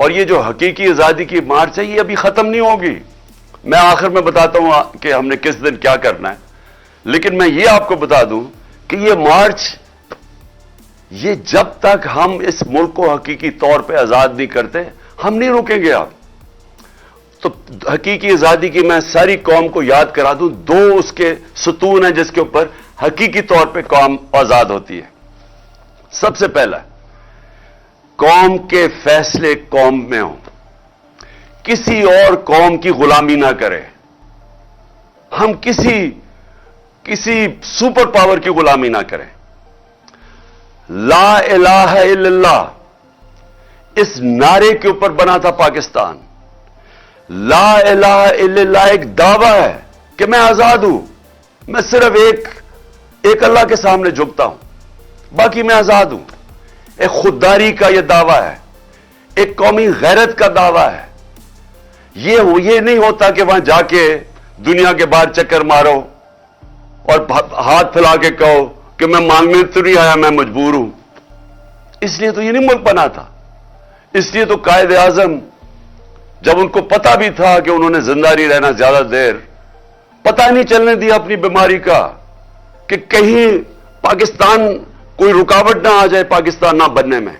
اور یہ جو حقیقی آزادی کی مارچ ہے یہ ابھی ختم نہیں ہوگی. میں آخر میں بتاتا ہوں کہ ہم نے کس دن کیا کرنا ہے, لیکن میں یہ آپ کو بتا دوں کہ یہ مارچ, یہ جب تک ہم اس ملک کو حقیقی طور پہ آزاد نہیں کرتے ہم نہیں رکیں گے. آپ تو حقیقی آزادی کی میں ساری قوم کو یاد کرا دوں, 2 اس کے ستون ہیں جس کے اوپر حقیقی طور پہ قوم آزاد ہوتی ہے. سب سے پہلا, قوم کے فیصلے قوم میں ہوں, کسی اور قوم کی غلامی نہ کرے. ہم کسی سپر پاور کی غلامی نہ کریں. لا الہ الا اللہ اس نعرے کے اوپر بنا تھا پاکستان. لا الہ الا اللہ ایک دعویٰ ہے کہ میں آزاد ہوں, میں صرف ایک اللہ کے سامنے جھکتا ہوں, باقی میں آزاد ہوں. ایک خودداری کا یہ دعویٰ ہے, ایک قومی غیرت کا دعویٰ ہے. یہ نہیں ہوتا کہ وہاں جا کے دنیا کے باہر چکر مارو اور ہاتھ پھیلا کے کہو کہ میں مانگنے تو نہیں آیا, میں مجبور ہوں. اس لیے تو یہ نہیں ملک بنا تھا. اس لیے تو قائد اعظم جب ان کو پتا بھی تھا کہ انہوں نے زندہ نہیں رہنا زیادہ دیر, پتہ نہیں چلنے دیا اپنی بیماری کا کہ کہیں پاکستان کوئی رکاوٹ نہ آ جائے پاکستان نہ بننے میں.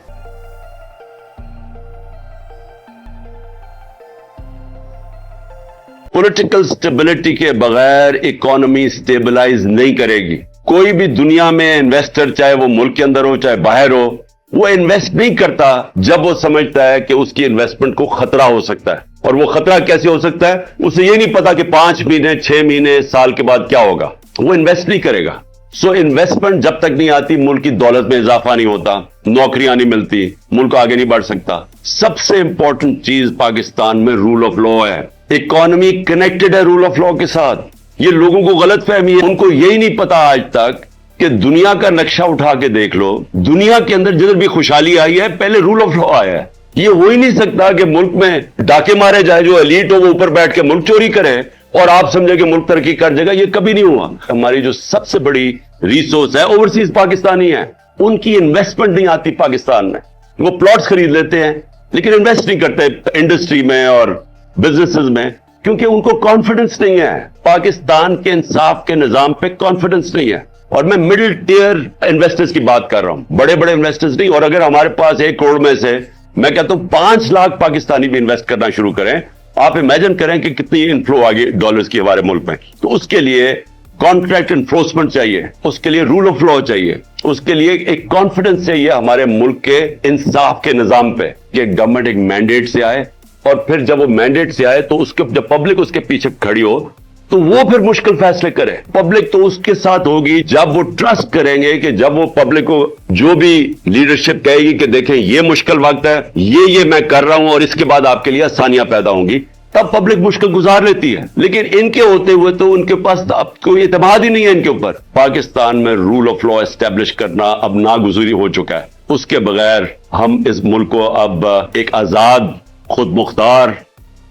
پولیٹیکل سٹیبلٹی کے بغیر اکانومی سٹیبلائز نہیں کرے گی. کوئی بھی دنیا میں انویسٹر, چاہے وہ ملک کے اندر ہو چاہے باہر ہو, وہ انویسٹ نہیں کرتا جب وہ سمجھتا ہے کہ اس کی انویسٹمنٹ کو خطرہ ہو سکتا ہے. اور وہ خطرہ کیسے ہو سکتا ہے؟ اسے یہ نہیں پتا کہ 5 مہینے 6 مہینے سال کے بعد کیا ہوگا, وہ انویسٹ نہیں کرے گا. سو انویسٹمنٹ جب تک نہیں آتی ملک کی دولت میں اضافہ نہیں ہوتا, نوکریاں نہیں ملتی, ملک آگے نہیں بڑھ سکتا. سب سے امپورٹنٹ چیز پاکستان میں رول آف لا ہے. اکانومی کنیکٹڈ ہے رول آف لا کے ساتھ. یہ لوگوں کو غلط فہمی ہے, ان کو یہی نہیں پتا آج تک کہ دنیا کا نقشہ اٹھا کے دیکھ لو, دنیا کے اندر جدھر بھی خوشحالی آئی ہے پہلے رول آف لا آیا ہے. یہ ہو ہی نہیں سکتا کہ ملک میں ڈاکے مارے جائے, جو ایلیٹ ہو وہ اوپر بیٹھ کے ملک چوری کرے اور آپ سمجھے کہ ملک ترقی کر جائے گا. یہ کبھی نہیں ہوا. ہماری جو سب سے بڑی ریسورس ہے اوورسیز پاکستانی ہیں, ان کی انویسٹمنٹ نہیں آتی پاکستان میں. وہ پلاٹس خرید لیتے ہیں لیکن انویسٹ نہیں کرتے انڈسٹری میں اور بزنسز میں, کیونکہ ان کو کانفیڈنس نہیں ہے. پاکستان کے انصاف کے نظام پہ کانفیڈنس نہیں ہے. اور میں مڈل ٹیئر انویسٹرز کی بات کر رہا ہوں, بڑے بڑے انویسٹرز نہیں. اور اگر ہمارے پاس 1 کروڑ میں سے میں کہتا ہوں 5 لاکھ پاکستانی بھی انویسٹ کرنا شروع کریں, آپ امیجن کریں کہ کتنی انفلو آگے ڈالرز کی ہمارے ملک میں. تو اس کے لیے کانٹریکٹ انفورسمنٹ چاہیے, اس کے لیے رول آف لا چاہیے, اس کے لیے ایک کانفیڈنس چاہیے ہمارے ملک کے انصاف کے نظام پہ کہ گورنمنٹ ایک مینڈیٹ سے آئے, اور پھر جب وہ مینڈیٹ سے آئے تو اس کے جب پبلک اس کے پیچھے کھڑی ہو تو وہ پھر مشکل فیصلے کرے. پبلک تو اس کے ساتھ ہوگی جب وہ ٹرسٹ کریں گے کہ جب وہ پبلک کو جو بھی لیڈرشپ کہے گی کہ دیکھیں یہ مشکل وقت ہے, یہ میں کر رہا ہوں اور اس کے بعد آپ کے لیے آسانیاں پیدا ہوں گی, تب پبلک مشکل گزار لیتی ہے. لیکن ان کے ہوتے ہوئے تو ان کے پاس اب کوئی اعتماد ہی نہیں ہے ان کے اوپر. پاکستان میں رول آف لا اسٹیبلش کرنا اب ناگزیری ہو چکا ہے. اس کے بغیر ہم اس ملک کو اب ایک آزاد, خود مختار,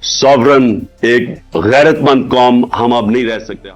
سوورن, ایک غیرت مند قوم ہم اب نہیں رہ سکتے.